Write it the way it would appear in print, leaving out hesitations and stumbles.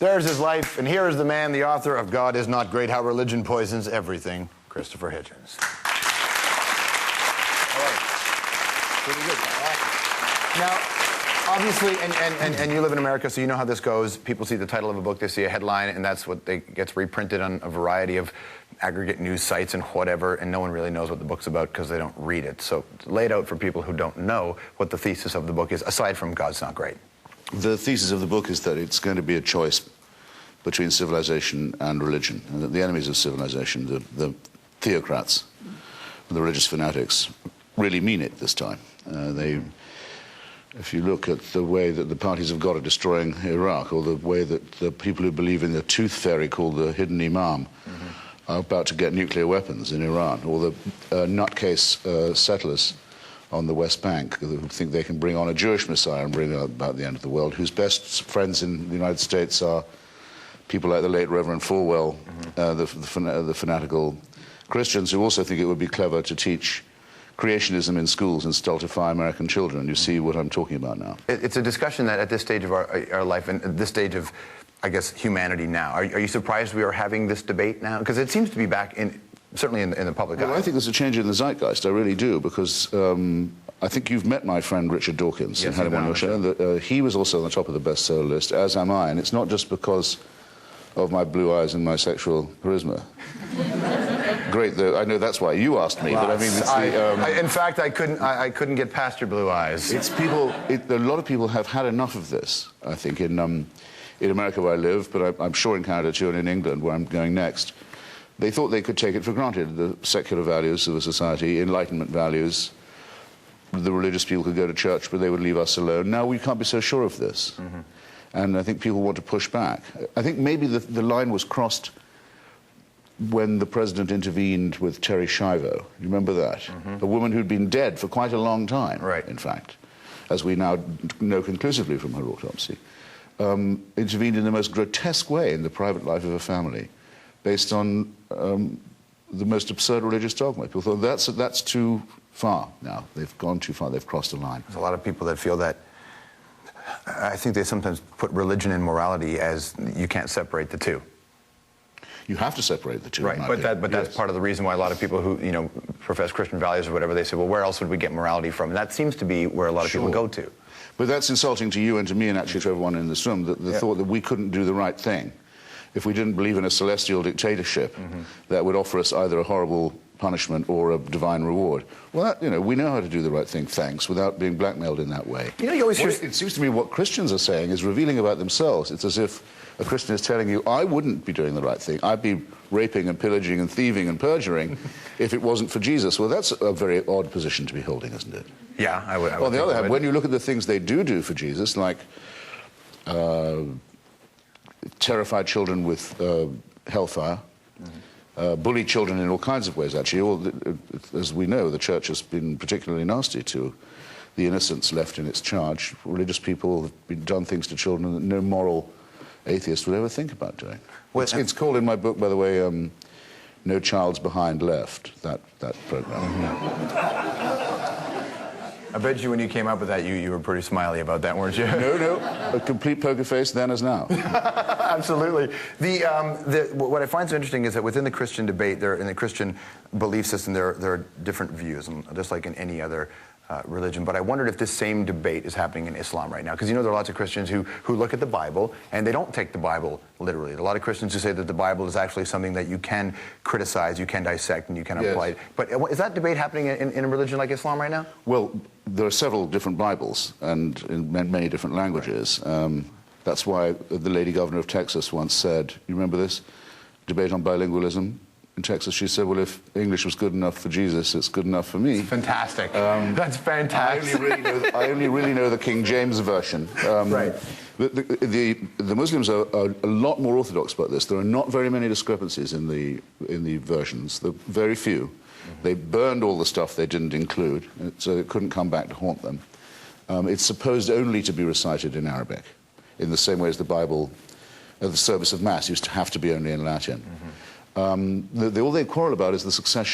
There's his life, and here is the man, the author of God is Not Great, How Religion Poisons Everything, Christopher Hitchens. All right. Pretty good. Now, obviously, and you live in America, so you know how this goes. People see the title of a book, they see a headline, and that's what gets reprinted on a variety of aggregate news sites and whatever, and no one really knows what the book's about because they don't read it. So lay it out for people who don't know what the thesis of the book is, aside from God's Not Great. The thesis of the book is that it's going to be a choice between civilization and religion, and that the enemies of civilization, the theocrats, the religious fanatics, really mean it this time. If you look at the way that the parties of God are destroying Iraq, or the way that the people who believe in the tooth fairy called the hidden imam are about to get nuclear weapons in Iran, or the nutcase settlers on the West Bank who think they can bring on a Jewish Messiah and bring about the end of the world, whose best friends in the United States are people like the late Reverend Falwell, the fanatical Christians who also think it would be clever to teach creationism in schools and stultify American children. You see what I'm talking about now. It's a discussion that at this stage of our life, and at this stage of, I guess, humanity now, are you surprised we are having this debate now? Because it seems to be back in, certainly in the public eye. Well, I think there's a change in the zeitgeist, I really do, because I think you've met my friend Richard Dawkins. Yes, and had him on your show. And he was also on the top of the bestseller list, as am I, and it's not just because of my blue eyes and my sexual charisma. Great, though. I know that's why you asked me, but I mean, it's in fact, I couldn't get past your blue eyes. It's people. A lot of people have had enough of this. I think in America where I live, but I'm sure in Canada too, and in England where I'm going next, they thought they could take it for granted. The secular values of a society, Enlightenment values. The religious people could go to church, but they would leave us alone. Now we can't be so sure of this, and I think people want to push back. I think maybe the line was crossed when the president intervened with Terry Schiavo. You remember that? A woman who'd been dead for quite a long time, right. In fact, as we now know conclusively from her autopsy, intervened in the most grotesque way in the private life of a family, based on the most absurd religious dogma. People thought that's too far now. They've gone too far. They've crossed a line. There's a lot of people that feel that. I think they sometimes put religion and morality as you can't separate the two. You have to separate the two. Right, but that's part of the reason why a lot of people who, profess Christian values or whatever, they say, well, where else would we get morality from? And that seems to be where a lot of people go to. But that's insulting to you and to me and actually to everyone in this room, the thought that we couldn't do the right thing if we didn't believe in a celestial dictatorship that would offer us either a horrible punishment or a divine reward. Well, we know how to do the right thing, thanks, without being blackmailed in that way. You always hear... It seems to me what Christians are saying is revealing about themselves. It's as if a Christian is telling you, I wouldn't be doing the right thing. I'd be raping and pillaging and thieving and perjuring if it wasn't for Jesus. Well, that's a very odd position to be holding, isn't it? Yeah, I would. On the other hand, when you look at the things they do for Jesus, like terrify children with hellfire, bully children in all kinds of ways, actually. As we know, the church has been particularly nasty to the innocents left in its charge. Religious people have done things to children that no moral atheist would ever think about doing. Well, it's called in my book, by the way, No Child's Behind Left, that program. I bet you when you came up with that, you were pretty smiley about that, weren't you? No, a complete poker face then as now. Absolutely. What I find so interesting is that within the Christian debate, in the Christian belief system, there are different views, just like in any other religion. But I wondered if this same debate is happening in Islam right now. Because there are lots of Christians who look at the Bible, and they don't take the Bible literally. There are a lot of Christians who say that the Bible is actually something that you can criticize, you can dissect, and you can apply. But is that debate happening in a religion like Islam right now? Well, there are several different Bibles, and in many different languages. That's why the lady governor of Texas once said, you remember this? Debate on bilingualism. In Texas, she said, well, if English was good enough for Jesus, it's good enough for me. It's fantastic. That's fantastic. I only really know the King James version. Right. The Muslims are a lot more orthodox about this. There are not very many discrepancies in the versions. There are very few. They burned all the stuff they didn't include, so it couldn't come back to haunt them. It's supposed only to be recited in Arabic, in the same way as the Bible, the service of Mass used to have to be only in Latin. All they quarrel about is the succession.